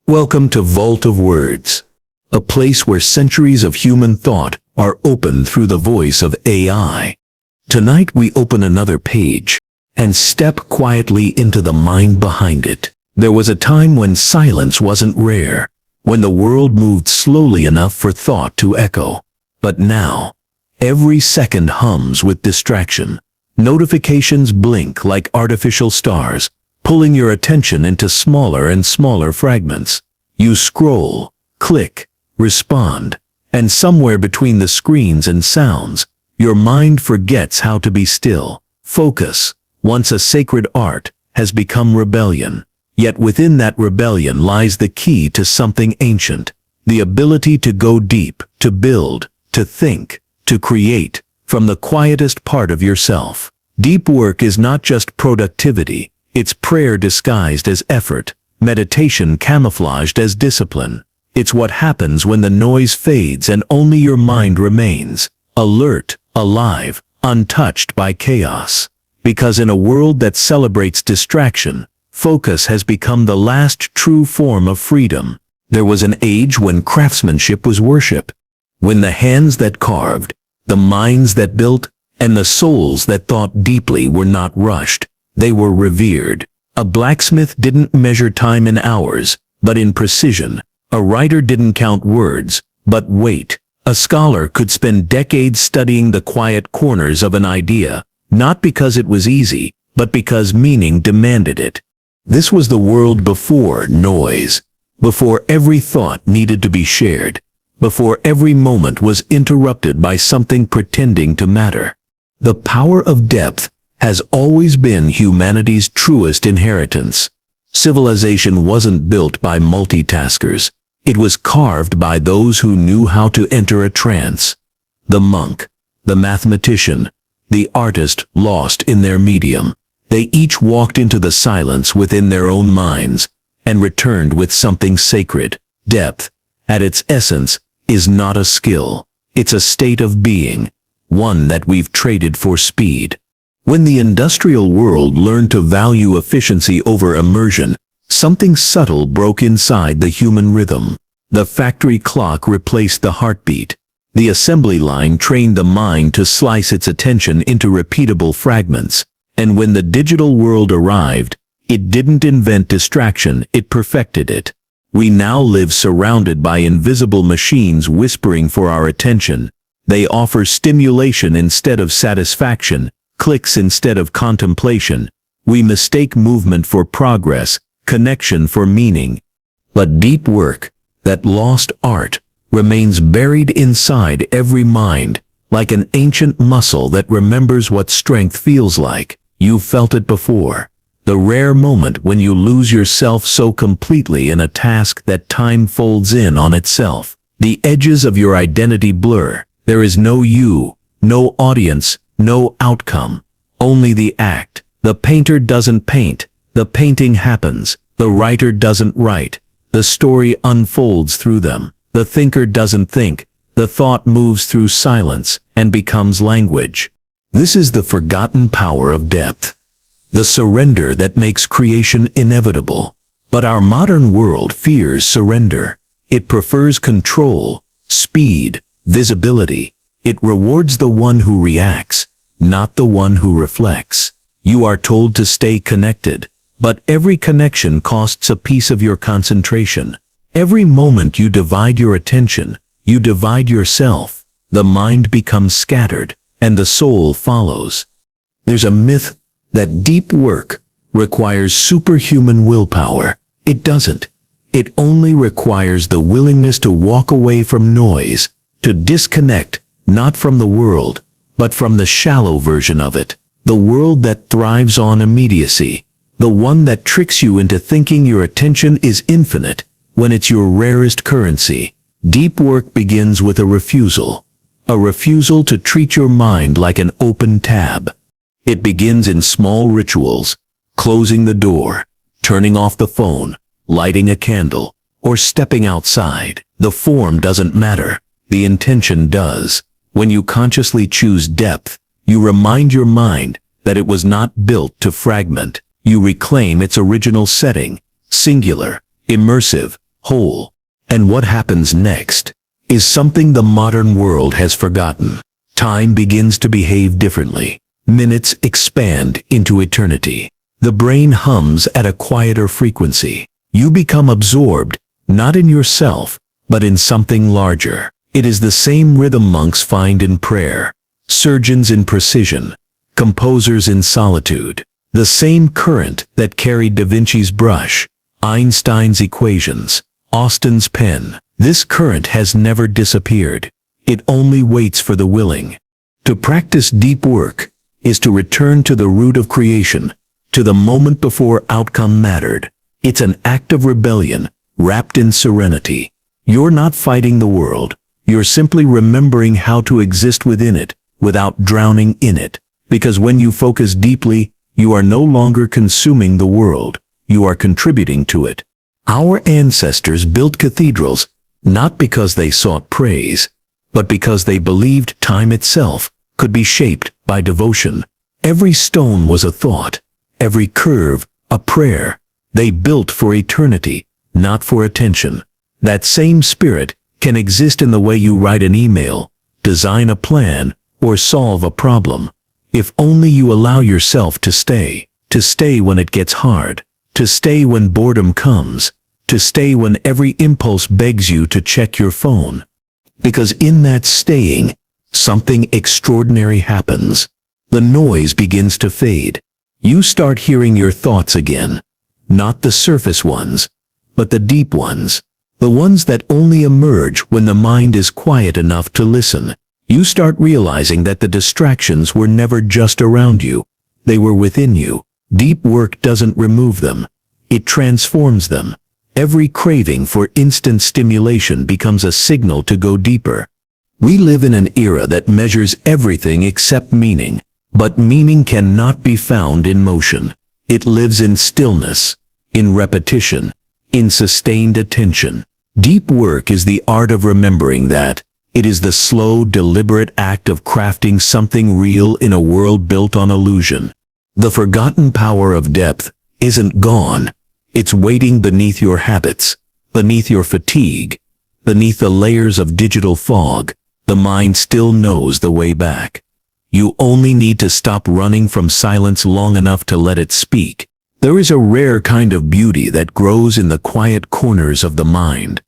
Welcome to Vault of Words, a place where centuries of human thought are opened through the voice of AI. Tonight we open another page and step quietly into the mind behind it. There was a time when silence wasn't rare, when the world moved slowly enough for thought to echo. But now, every second hums with distraction. Notifications blink like artificial stars, pulling your attention into smaller and smaller fragments. You scroll, click, respond, and somewhere between the screens and sounds, your mind forgets how to be still. Focus, once a sacred art, has become rebellion. Yet within that rebellion lies the key to something ancient, the ability to go deep, to build, to think, to create, from the quietest part of yourself. Deep work is not just productivity, it's prayer disguised as effort, meditation camouflaged as discipline. It's what happens when the noise fades and only your mind remains, alert, alive, untouched by chaos. Because in a world that celebrates distraction, focus has become the last true form of freedom. There was an age when craftsmanship was worship, when the hands that carved, the minds that built, and the souls that thought deeply were not rushed. They were revered. A blacksmith didn't measure time in hours, but in precision. A writer didn't count words, but weight. A scholar could spend decades studying the quiet corners of an idea, not because it was easy, but because meaning demanded it. This was the world before noise, before every thought needed to be shared, before every moment was interrupted by something pretending to matter. The power of depth has always been humanity's truest inheritance. Civilization wasn't built by multitaskers. It was carved by those who knew how to enter a trance. The monk, the mathematician, the artist lost in their medium. They each walked into the silence within their own minds and returned with something sacred. Depth, at its essence, is not a skill. It's a state of being, one that we've traded for speed. When the industrial world learned to value efficiency over immersion, something subtle broke inside the human rhythm. The factory clock replaced the heartbeat. The assembly line trained the mind to slice its attention into repeatable fragments. And when the digital world arrived, it didn't invent distraction, it perfected it. We now live surrounded by invisible machines whispering for our attention. They offer stimulation instead of satisfaction, clicks instead of contemplation. We mistake movement for progress, connection for meaning. But deep work, that lost art, remains buried inside every mind, like an ancient muscle that remembers what strength feels like. You've felt it before. The rare moment when you lose yourself so completely in a task that time folds in on itself. The edges of your identity blur. There is no you, no audience, no outcome, only the act. The painter doesn't paint, the painting happens. The writer doesn't write, the story unfolds through them. The thinker doesn't think, the thought moves through silence and becomes language. This is the forgotten power of depth, the surrender that makes creation inevitable. But our modern world fears surrender. It prefers control, speed, visibility. It rewards the one who reacts, not the one who reflects. You are told to stay connected, but every connection costs a piece of your concentration. Every moment you divide your attention, you divide yourself. The mind becomes scattered, and the soul follows. There's a myth that deep work requires superhuman willpower. It doesn't. It only requires the willingness to walk away from noise, to disconnect, not from the world, but from the shallow version of it. The world that thrives on immediacy. The one that tricks you into thinking your attention is infinite when it's your rarest currency. Deep work begins with a refusal. A refusal to treat your mind like an open tab. It begins in small rituals, closing the door, turning off the phone, lighting a candle, or stepping outside. The form doesn't matter. The intention does. When you consciously choose depth, you remind your mind that it was not built to fragment. You reclaim its original setting, singular, immersive, whole. And what happens next is something the modern world has forgotten. Time begins to behave differently. Minutes expand into eternity. The brain hums at a quieter frequency. You become absorbed, not in yourself, but in something larger. It is the same rhythm monks find in prayer, surgeons in precision, composers in solitude. The same current that carried Da Vinci's brush, Einstein's equations, Austin's pen. This current has never disappeared. It only waits for the willing. To practice deep work is to return to the root of creation, to the moment before outcome mattered. It's an act of rebellion, wrapped in serenity. You're not fighting the world. You're simply remembering how to exist within it, without drowning in it. Because when you focus deeply, you are no longer consuming the world. You are contributing to it. Our ancestors built cathedrals, not because they sought praise, but because they believed time itself could be shaped by devotion. Every stone was a thought, every curve a prayer. They built for eternity, not for attention. That same spirit can exist in the way you write an email, design a plan, or solve a problem. If only you allow yourself to stay when it gets hard, to stay when boredom comes, to stay when every impulse begs you to check your phone. Because in that staying, something extraordinary happens. The noise begins to fade. You start hearing your thoughts again. Not the surface ones, but the deep ones. The ones that only emerge when the mind is quiet enough to listen. You start realizing that the distractions were never just around you. They were within you. Deep work doesn't remove them. It transforms them. Every craving for instant stimulation becomes a signal to go deeper. We live in an era that measures everything except meaning. But meaning cannot be found in motion. It lives in stillness, in repetition, in sustained attention. Deep work is the art of remembering that. It is the slow, deliberate act of crafting something real in a world built on illusion. The forgotten power of depth isn't gone. It's waiting beneath your habits, beneath your fatigue, beneath the layers of digital fog. The mind still knows the way back. You only need to stop running from silence long enough to let it speak. There is a rare kind of beauty that grows in the quiet corners of the mind.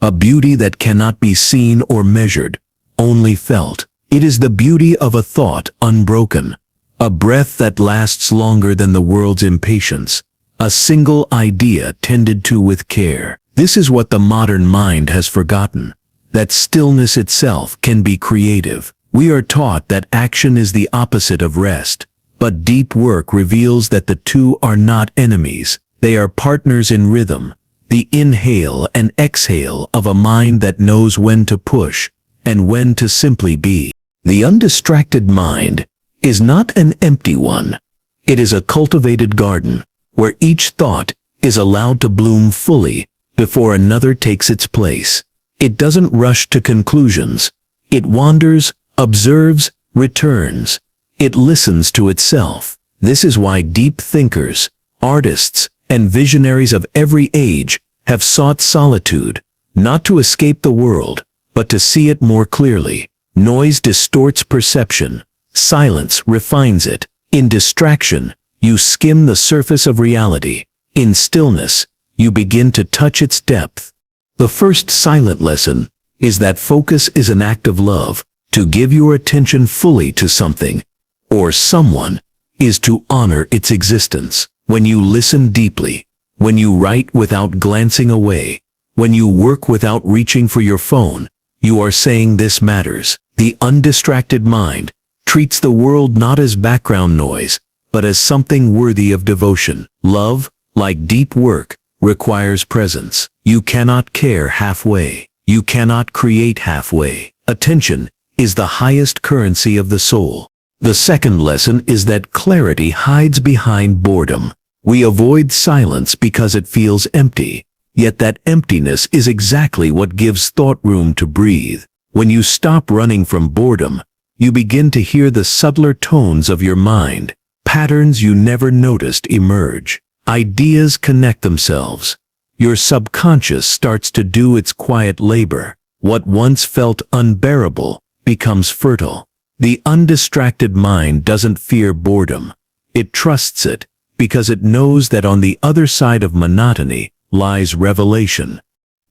A beauty that cannot be seen or measured, only felt. It is the beauty of a thought unbroken, a breath that lasts longer than the world's impatience, a single idea tended to with care. This is what the modern mind has forgotten, that stillness itself can be creative. We are taught that action is the opposite of rest, but deep work reveals that the two are not enemies. They are partners in rhythm. The inhale and exhale of a mind that knows when to push and when to simply be. The undistracted mind is not an empty one. It is a cultivated garden where each thought is allowed to bloom fully before another takes its place. It doesn't rush to conclusions. It wanders, observes, returns. It listens to itself. This is why deep thinkers, artists, and visionaries of every age have sought solitude, not to escape the world, but to see it more clearly. Noise distorts perception. Silence refines it. In distraction, you skim the surface of reality. In stillness, you begin to touch its depth. The first silent lesson is that focus is an act of love. To give your attention fully to something, or someone, is to honor its existence. When you listen deeply, when you write without glancing away, when you work without reaching for your phone, you are saying this matters. The undistracted mind treats the world not as background noise, but as something worthy of devotion. Love, like deep work, requires presence. You cannot care halfway. You cannot create halfway. Attention is the highest currency of the soul. The second lesson is that clarity hides behind boredom. We avoid silence because it feels empty, yet that emptiness is exactly what gives thought room to breathe. When you stop running from boredom, you begin to hear the subtler tones of your mind. Patterns you never noticed emerge. Ideas connect themselves. your subconscious starts to do its quiet labor. What once felt unbearable becomes fertile. The undistracted mind doesn't fear boredom. It trusts it because it knows that on the other side of monotony lies revelation.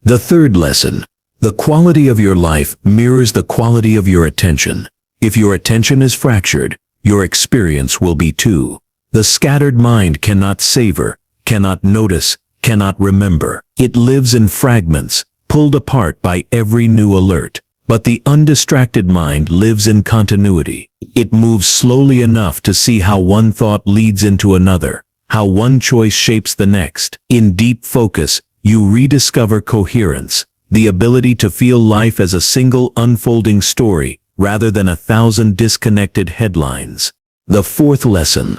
The third lesson: the quality of your life mirrors the quality of your attention. If your attention is fractured, your experience will be too. The scattered mind cannot savor, cannot notice, cannot remember. It lives in fragments, pulled apart by every new alert. But the undistracted mind lives in continuity. It moves slowly enough to see how one thought leads into another, how one choice shapes the next. In deep focus, you rediscover coherence, the ability to feel life as a single unfolding story rather than 1,000 disconnected headlines. The fourth lesson: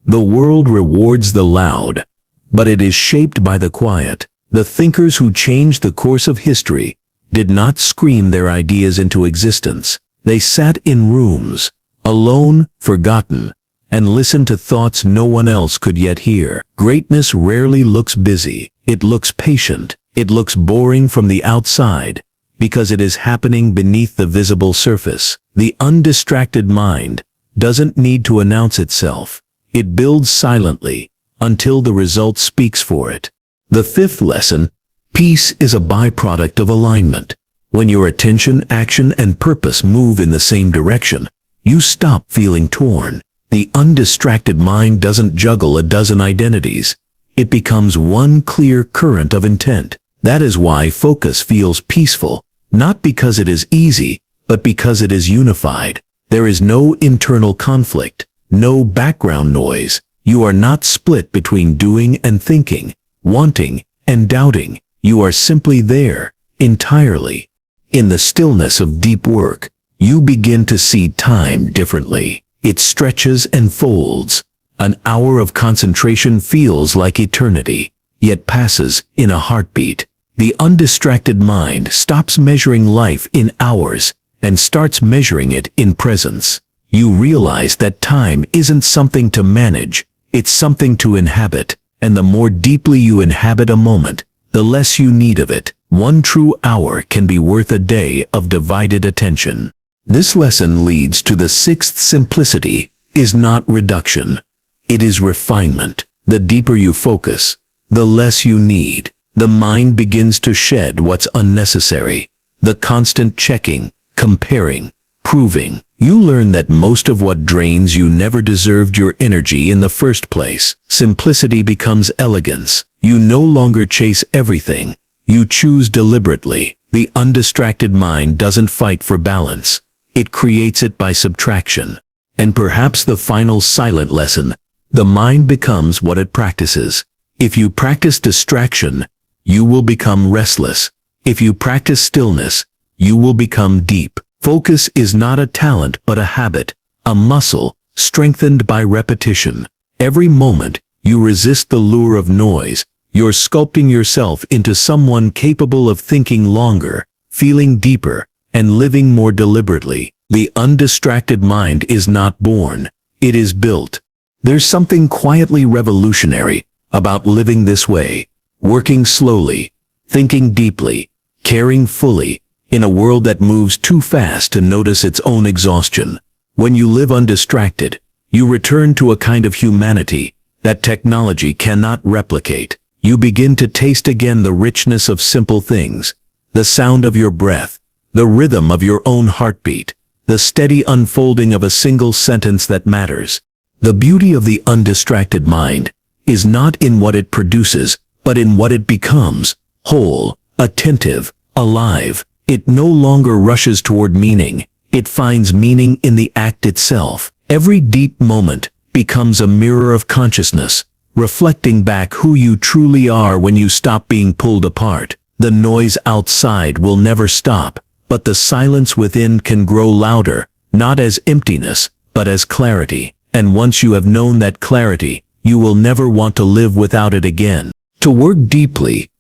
the world rewards the loud, but it is shaped by the quiet. The thinkers who changed the course of history did not scream their ideas into existence. They sat in rooms, alone, forgotten, and listened to thoughts no one else could yet hear. Greatness rarely looks busy. It looks patient. It looks boring from the outside, because it is happening beneath the visible surface. The undistracted mind doesn't need to announce itself. It builds silently until the result speaks for it. The fifth lesson: peace is a byproduct of alignment. When your attention, action, and purpose move in the same direction, you stop feeling torn. The undistracted mind doesn't juggle a dozen identities. It becomes one clear current of intent. That is why focus feels peaceful, not because it is easy, but because it is unified. There is no internal conflict, no background noise. You are not split between doing and thinking, wanting and doubting. You are simply there, entirely. In the stillness of deep work, you begin to see time differently. It stretches and folds. An hour of concentration feels like eternity, yet passes in a heartbeat. The undistracted mind stops measuring life in hours and starts measuring it in presence. You realize that time isn't something to manage, it's something to inhabit, and the more deeply you inhabit a moment, the less you need of it. One true hour can be worth a day of divided attention. This lesson leads to the sixth: simplicity is not reduction. It is refinement. The deeper you focus, the less you need. The mind begins to shed what's unnecessary. The constant checking, comparing, proving. You learn that most of what drains you never deserved your energy in the first place. Simplicity becomes elegance. You no longer chase everything. You choose deliberately. The undistracted mind doesn't fight for balance. It creates it by subtraction. And perhaps the final silent lesson: the mind becomes what it practices. If you practice distraction, you will become restless. If you practice stillness, you will become deep. Focus is not a talent but a habit, a muscle, strengthened by repetition. Every moment, you resist the lure of noise. You're sculpting yourself into someone capable of thinking longer, feeling deeper, and living more deliberately. The undistracted mind is not born, it is built. There's something quietly revolutionary about living this way, working slowly, thinking deeply, caring fully, in a world that moves too fast to notice its own exhaustion. When you live undistracted, you return to a kind of humanity that technology cannot replicate. You begin to taste again the richness of simple things, the sound of your breath, the rhythm of your own heartbeat, the steady unfolding of a single sentence that matters. The beauty of the undistracted mind is not in what it produces, but in what it becomes: whole, attentive, alive. It no longer rushes toward meaning. It finds meaning in the act itself. Every deep moment becomes a mirror of consciousness, reflecting back who you truly are when you stop being pulled apart. The noise outside will never stop, but the silence within can grow louder, not as emptiness, but as clarity. And once you have known that clarity, you will never want to live without it again. To work deeply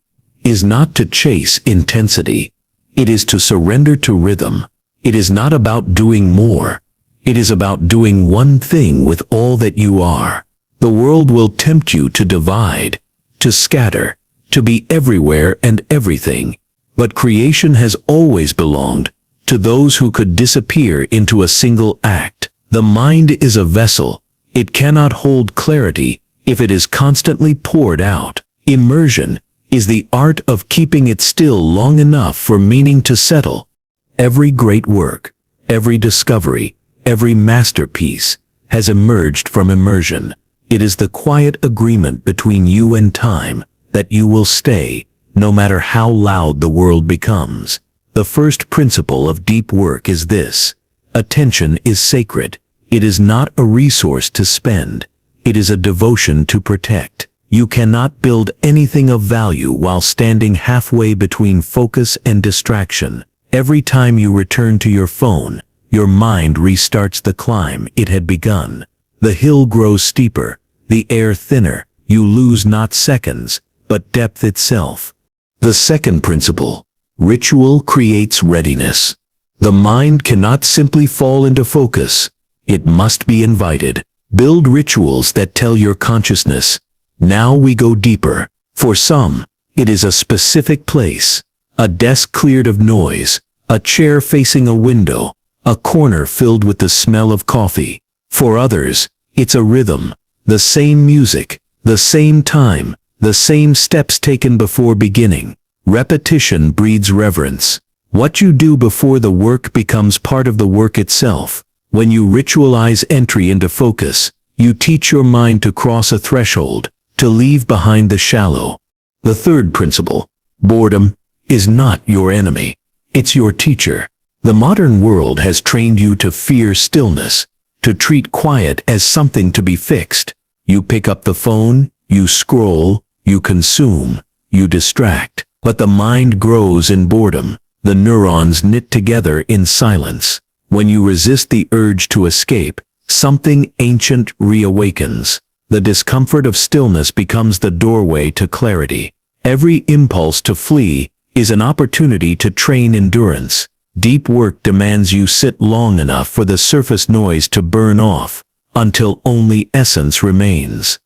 is not to chase intensity. It is to surrender to rhythm. It is not about doing more. It is about doing one thing with all that you are. The world will tempt you to divide, to scatter, to be everywhere and everything. But creation has always belonged to those who could disappear into a single act. The mind is a vessel. It cannot hold clarity if it is constantly poured out. Immersion is the art of keeping it still long enough for meaning to settle. Every great work, every discovery, every masterpiece has emerged from immersion. It is the quiet agreement between you and time that you will stay, no matter how loud the world becomes. The first principle of deep work is this: attention is sacred. It is not a resource to spend. It is a devotion to protect. You cannot build anything of value while standing halfway between focus and distraction. Every time you return to your phone, your mind restarts the climb it had begun. The hill grows steeper, the air thinner. You lose not seconds, but depth itself. The second principle: ritual creates readiness. The mind cannot simply fall into focus. It must be invited. Build rituals that tell your consciousness, now we go deeper. For some, it is a specific place, a desk cleared of noise, a chair facing a window, a corner filled with the smell of coffee. For others, it's a rhythm, the same music, the same time, the same steps taken before beginning. Repetition breeds reverence. What you do before the work becomes part of the work itself. When you ritualize entry into focus, you teach your mind to cross a threshold, to leave behind the shallow. The third principle: boredom is not your enemy. It's your teacher. The modern world has trained you to fear stillness, to treat quiet as something to be fixed. You pick up the phone, you scroll, you consume, you distract. But the mind grows in boredom. The neurons knit together in silence. When you resist the urge to escape, something ancient reawakens. The discomfort of stillness becomes the doorway to clarity. Every impulse to flee is an opportunity to train endurance. Deep work demands you sit long enough for the surface noise to burn off, until only essence remains.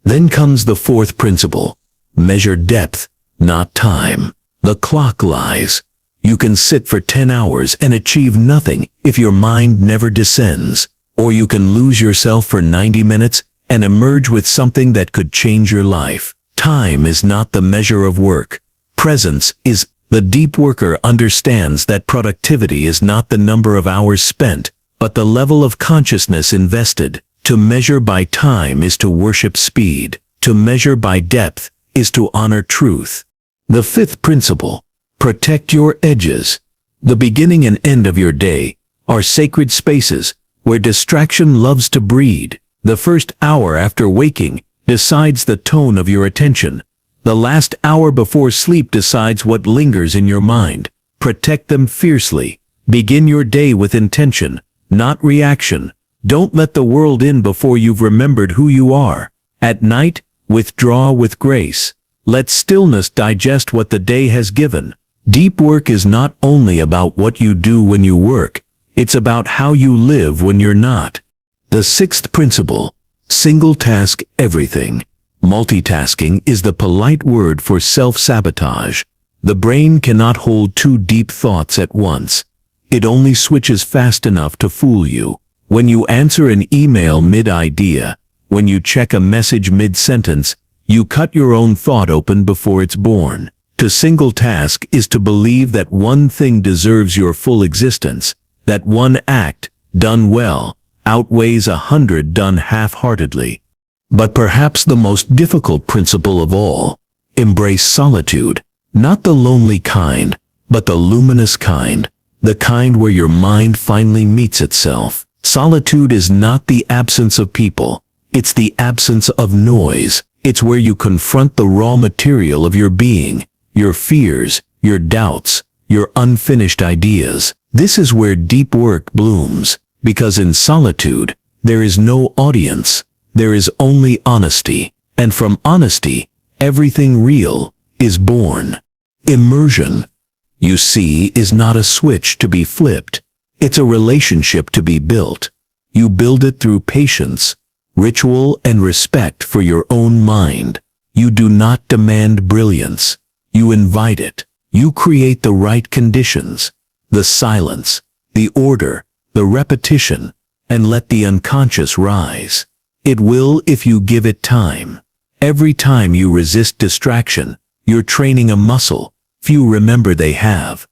Then comes the fourth principle: measure depth, not time. The clock lies. You can sit for 10 hours and achieve nothing if your mind never descends. Or you can lose yourself for 90 minutes and emerge with something that could change your life. Time is not the measure of work. Presence is. The deep worker understands that productivity is not the number of hours spent, but the level of consciousness invested. To measure by time is to worship speed. To measure by depth is to honor truth. The fifth principle: protect your edges. The beginning and end of your day are sacred spaces where distraction loves to breed. The first hour after waking decides the tone of your attention. The last hour before sleep decides what lingers in your mind. Protect them fiercely. Begin your day with intention, not reaction. Don't let the world in before you've remembered who you are. At night, withdraw with grace. Let stillness digest what the day has given. Deep work is not only about what you do when you work, it's about how you live when you're not. The sixth principle: single task everything. Multitasking is the polite word for self-sabotage. The brain cannot hold two deep thoughts at once. It only switches fast enough to fool you. When you answer an email mid-idea, when you check a message mid-sentence, you cut your own thought open before it's born. To single task is to believe that one thing deserves your full existence, that one act, done well, outweighs 100 done half-heartedly. But perhaps the most difficult principle of all: embrace solitude. Not the lonely kind, but the luminous kind. The kind where your mind finally meets itself. Solitude is not the absence of people. It's the absence of noise. It's where you confront the raw material of your being, your fears, your doubts, your unfinished ideas. This is where deep work blooms, because in solitude, there is no audience. There is only honesty, and from honesty, everything real is born. Immersion, you see, is not a switch to be flipped. It's a relationship to be built. You build it through patience, ritual, and respect for your own mind. You do not demand brilliance. You invite it. You create the right conditions, the silence, the order, the repetition, and let the unconscious rise. It will if you give it time. Every time you resist distraction, you're training a muscle few remember they have.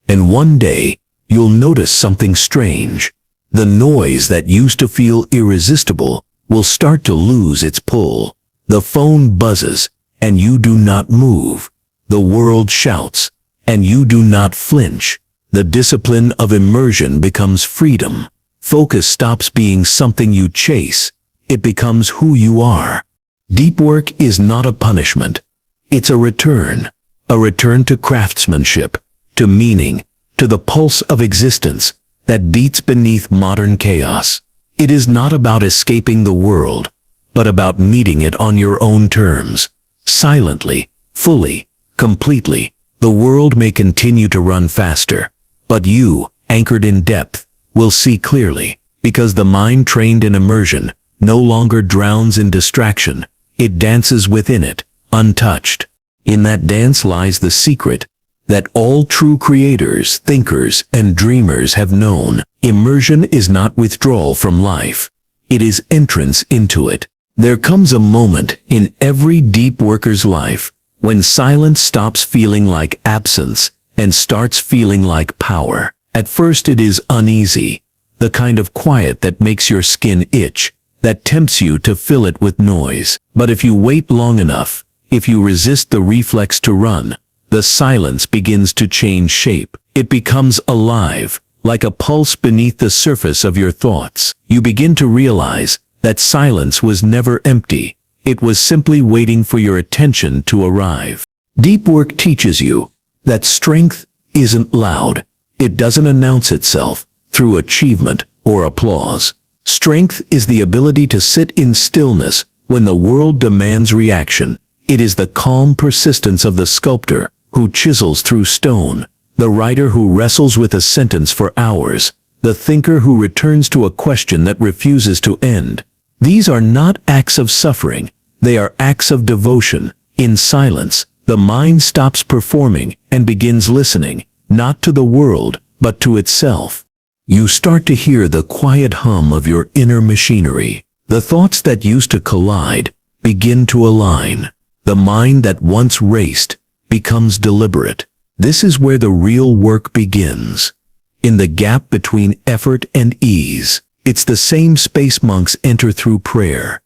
And one day, you'll notice something strange. The noise that used to feel irresistible will start to lose its pull. The phone buzzes, and you do not move. The world shouts, and you do not flinch. The discipline of immersion becomes freedom. Focus stops being something you chase. It becomes who you are. Deep work is not a punishment. It's a return to craftsmanship, to meaning, to the pulse of existence that beats beneath modern chaos. It is not about escaping the world, but about meeting it on your own terms. Silently, fully, completely. The world may continue to run faster, but you, anchored in depth, will see clearly, because the mind trained in immersion no longer drowns in distraction. It dances within it, untouched. In that dance lies the secret that all true creators, thinkers, and dreamers have known. Immersion is not withdrawal from life. It is entrance into it. There comes a moment in every deep worker's life when silence stops feeling like absence and starts feeling like power. At first it is uneasy, the kind of quiet that makes your skin itch, that tempts you to fill it with noise. But if you wait long enough, if you resist the reflex to run, the silence begins to change shape. It becomes alive, like a pulse beneath the surface of your thoughts. You begin to realize that silence was never empty. It was simply waiting for your attention to arrive. Deep work teaches you that strength isn't loud. It doesn't announce itself through achievement or applause. Strength is the ability to sit in stillness when the world demands reaction. It is the calm persistence of the sculptor who chisels through stone, the writer who wrestles with a sentence for hours, the thinker who returns to a question that refuses to end. These are not acts of suffering, they are acts of devotion. In silence, the mind stops performing and begins listening, not to the world, but to itself. You start to hear the quiet hum of your inner machinery. The thoughts that used to collide begin to align. The mind that once raced becomes deliberate. This is where the real work begins. In the gap between effort and ease. It's the same space monks enter through prayer.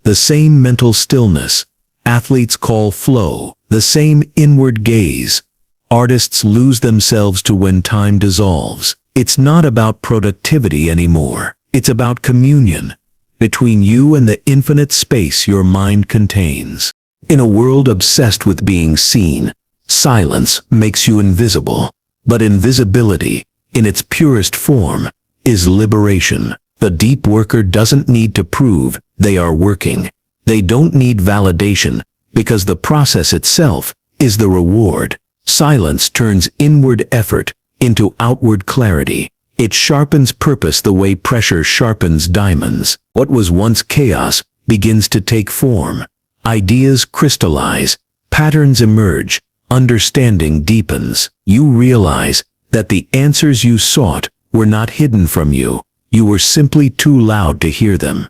The same mental stillness athletes call flow. The same inward gaze artists lose themselves to when time dissolves. It's not about productivity anymore. It's about communion between you and the infinite space your mind contains. In a world obsessed with being seen, silence makes you invisible. But invisibility, in its purest form, is liberation. The deep worker doesn't need to prove they are working. They don't need validation, because the process itself is the reward. Silence turns inward effort into outward clarity. It sharpens purpose the way pressure sharpens diamonds. What was once chaos begins to take form. Ideas crystallize, patterns emerge, understanding deepens. You realize that the answers you sought were not hidden from you. You were simply too loud to hear them.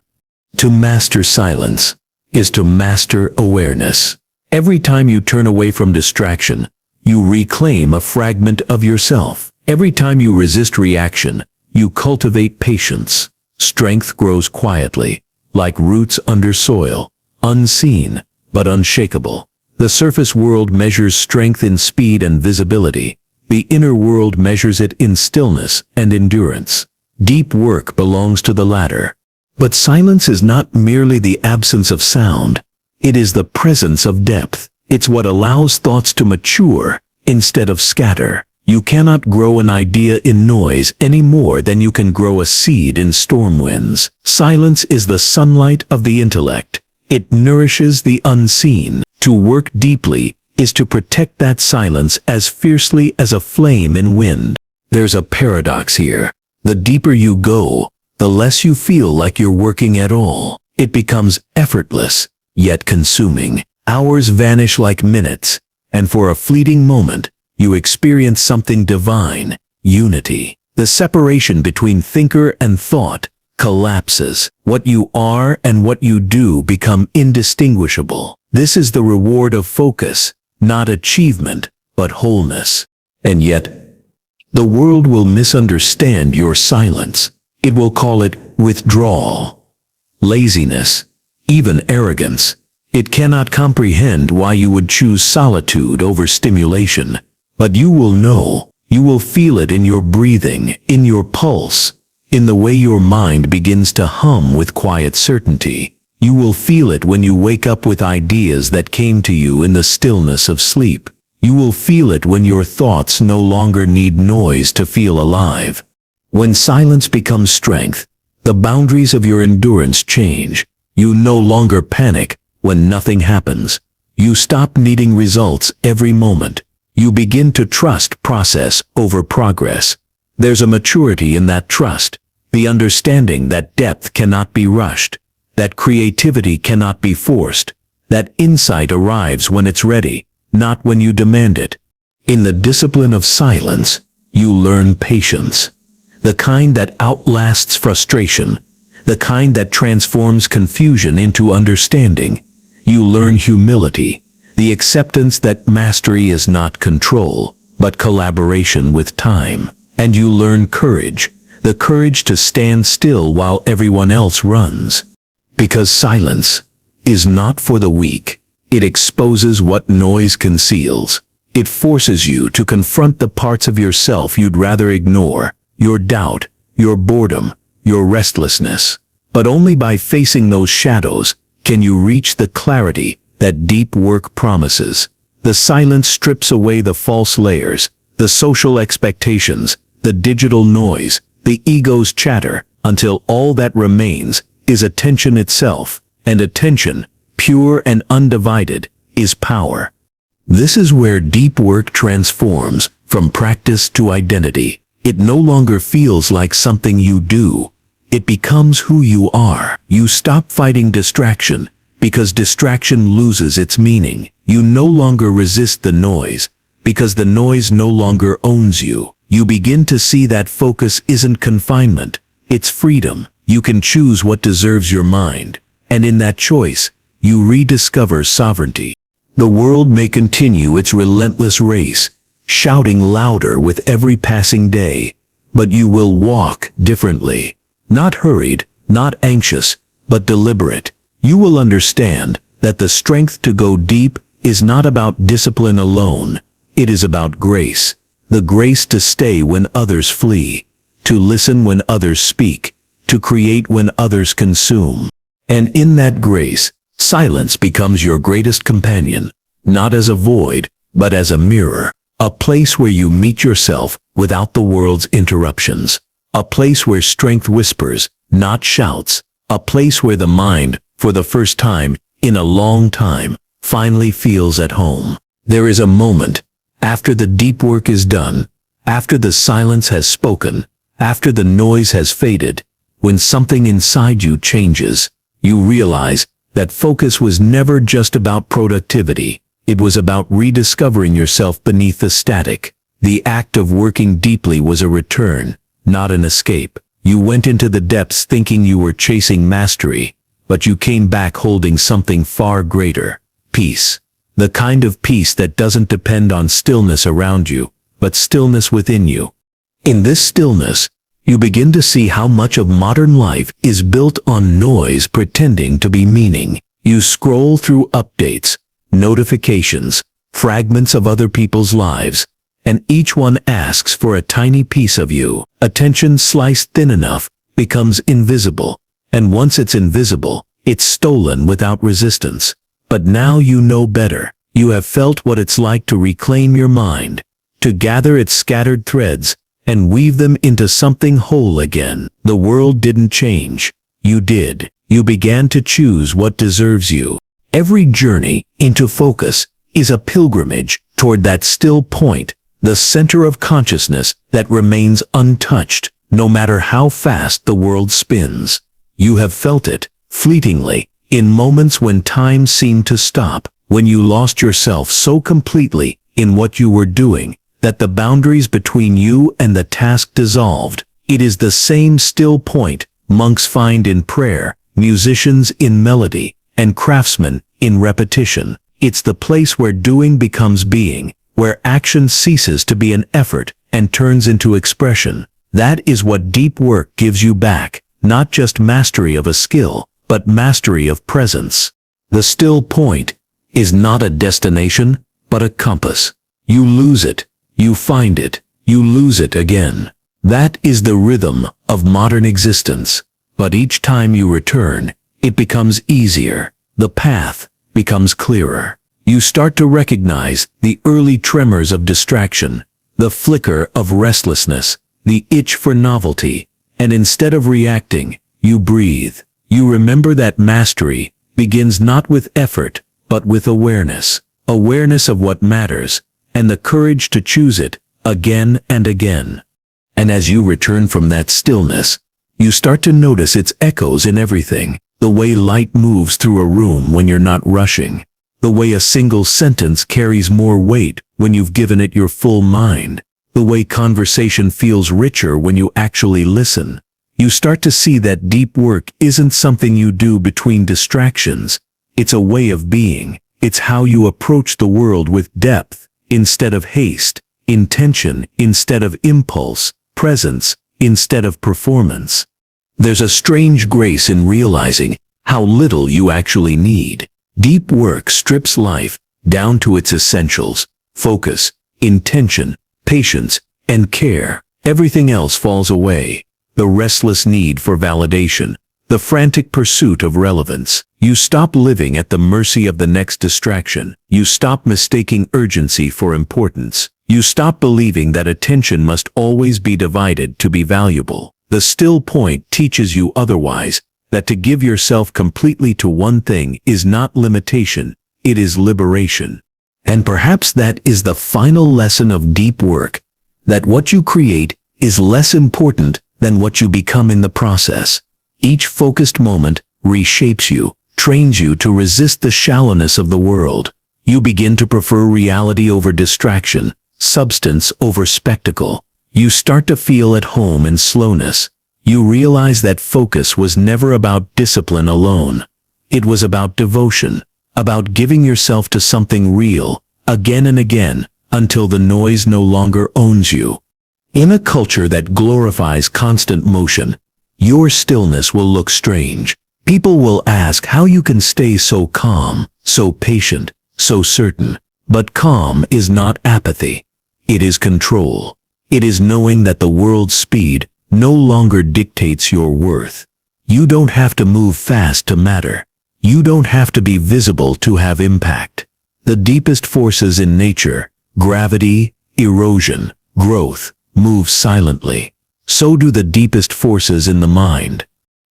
To master silence is to master awareness. Every time you turn away from distraction, you reclaim a fragment of yourself. Every time you resist reaction, you cultivate patience. Strength grows quietly, like roots under soil, unseen, but unshakable. The surface world measures strength in speed and visibility. The inner world measures it in stillness and endurance. Deep work belongs to the latter. But silence is not merely the absence of sound. It is the presence of depth. It's what allows thoughts to mature instead of scatter. You cannot grow an idea in noise any more than you can grow a seed in storm winds. Silence is the sunlight of the intellect. It nourishes the unseen. To work deeply is to protect that silence as fiercely as a flame in wind. There's a paradox here. The deeper you go, the less you feel like you're working at all. It becomes effortless, yet consuming. Hours vanish like minutes, and for a fleeting moment, you experience something divine, unity. The separation between thinker and thought collapses. What you are and what you do become indistinguishable. This is the reward of focus, not achievement, but wholeness. And yet, the world will misunderstand your silence. It will call it withdrawal, laziness, even arrogance. It cannot comprehend why you would choose solitude over stimulation. But you will know, you will feel it in your breathing, in your pulse, in the way your mind begins to hum with quiet certainty. You will feel it when you wake up with ideas that came to you in the stillness of sleep. You will feel it when your thoughts no longer need noise to feel alive. When silence becomes strength, the boundaries of your endurance change. You no longer panic when nothing happens. You stop needing results every moment. You begin to trust process over progress. There's a maturity in that trust, the understanding that depth cannot be rushed, that creativity cannot be forced, that insight arrives when it's ready, not when you demand it. In the discipline of silence, you learn patience, the kind that outlasts frustration, the kind that transforms confusion into understanding. You learn humility, the acceptance that mastery is not control, but collaboration with time. And you learn courage, the courage to stand still while everyone else runs. Because silence is not for the weak. It exposes what noise conceals. It forces you to confront the parts of yourself you'd rather ignore, your doubt, your boredom, your restlessness. But only by facing those shadows can you reach the clarity that deep work promises. The silence strips away the false layers, the social expectations, the digital noise, the ego's chatter, until all that remains is attention itself, and attention, pure and undivided, is power. This is where deep work transforms from practice to identity. It no longer feels like something you do. It becomes who you are. You stop fighting distraction, because distraction loses its meaning. You no longer resist the noise, because the noise no longer owns you. You begin to see that focus isn't confinement, it's freedom. You can choose what deserves your mind, and in that choice, you rediscover sovereignty. The world may continue its relentless race, shouting louder with every passing day, but you will walk differently. Not hurried, not anxious, but deliberate. You will understand that the strength to go deep is not about discipline alone. It is about grace. The grace to stay when others flee, to listen when others speak, to create when others consume. And in that grace, silence becomes your greatest companion, not as a void, but as a mirror, a place where you meet yourself without the world's interruptions, a place where strength whispers, not shouts, a place where the mind, for the first time in a long time, finally feels at home. There is a moment, after the deep work is done, after the silence has spoken, after the noise has faded, when something inside you changes. You realize that focus was never just about productivity. It was about rediscovering yourself beneath the static. The act of working deeply was a return, not an escape. You went into the depths thinking you were chasing mastery, but you came back holding something far greater: peace. The kind of peace that doesn't depend on stillness around you, but stillness within you. In this stillness, you begin to see how much of modern life is built on noise pretending to be meaning. You scroll through updates, notifications, fragments of other people's lives, and each one asks for a tiny piece of you. Attention sliced thin enough becomes invisible, and once it's invisible, it's stolen without resistance. But now you know better. You have felt what it's like to reclaim your mind, to gather its scattered threads and weave them into something whole again. The world didn't change. You did. You began to choose what deserves you. Every journey into focus is a pilgrimage toward that still point, the center of consciousness that remains untouched, no matter how fast the world spins. You have felt it, fleetingly, in moments when time seemed to stop, when you lost yourself so completely in what you were doing that the boundaries between you and the task dissolved. It is the same still point monks find in prayer, musicians in melody, and craftsmen in repetition. It's the place where doing becomes being, where action ceases to be an effort and turns into expression. That is what deep work gives you back, not just mastery of a skill, but mastery of presence. The still point is not a destination, but a compass. You lose it, you find it, you lose it again. That is the rhythm of modern existence. But each time you return, it becomes easier. The path becomes clearer. You start to recognize the early tremors of distraction, the flicker of restlessness, the itch for novelty, and instead of reacting, you breathe. You remember that mastery begins not with effort, but with awareness. Awareness of what matters, and the courage to choose it again and again. And as you return from that stillness, you start to notice its echoes in everything. The way light moves through a room when you're not rushing. The way a single sentence carries more weight when you've given it your full mind. The way conversation feels richer when you actually listen. You start to see that deep work isn't something you do between distractions. It's a way of being. It's how you approach the world with depth instead of haste, intention instead of impulse, presence instead of performance. There's a strange grace in realizing how little you actually need. Deep work strips life down to its essentials: focus, intention, patience, and care. Everything else falls away. The restless need for validation, the frantic pursuit of relevance. You stop living at the mercy of the next distraction. You stop mistaking urgency for importance. You stop believing that attention must always be divided to be valuable. The still point teaches you otherwise, that to give yourself completely to one thing is not limitation, it is liberation. And perhaps that is the final lesson of deep work, that what you create is less important than what you become in the process. Each focused moment reshapes you, trains you to resist the shallowness of the world. You begin to prefer reality over distraction, substance over spectacle. You start to feel at home in slowness. You realize that focus was never about discipline alone. It was about devotion, about giving yourself to something real, again and again, until the noise no longer owns you. In a culture that glorifies constant motion, your stillness will look strange. People will ask how you can stay so calm, so patient, so certain. But calm is not apathy. It is control. It is knowing that the world's speed no longer dictates your worth. You don't have to move fast to matter. You don't have to be visible to have impact. The deepest forces in nature, gravity, erosion, growth, move silently. So do the deepest forces in the mind.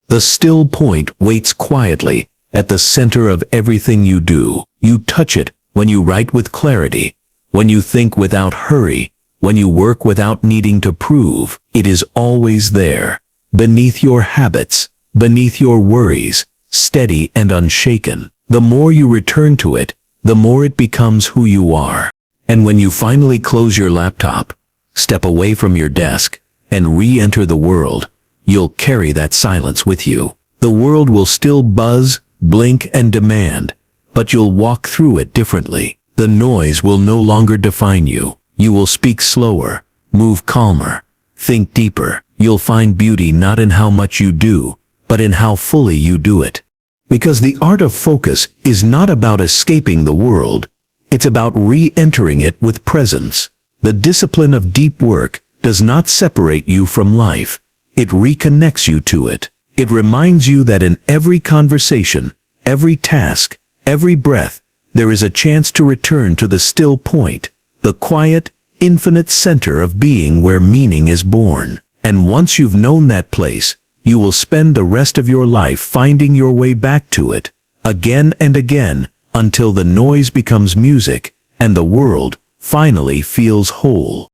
The still point waits quietly at the center of everything you do. You touch it when you write with clarity, when you think without hurry, when you work without needing to prove. It is always there, beneath your habits, beneath your worries, steady and unshaken. The more you return to it, the more it becomes who you are. And when you finally close your laptop, step away from your desk, and re-enter the world, you'll carry that silence with you. The world will still buzz, blink, and demand, but you'll walk through it differently. The noise will no longer define you. You will speak slower, move calmer, think deeper. You'll find beauty not in how much you do, but in how fully you do it. Because the art of focus is not about escaping the world, it's about re-entering it with presence. The discipline of deep work does not separate you from life. It reconnects you to it. It reminds you that in every conversation, every task, every breath, there is a chance to return to the still point, the quiet, infinite center of being where meaning is born. And once you've known that place, you will spend the rest of your life finding your way back to it, again and again, until the noise becomes music, and the world finally feels whole.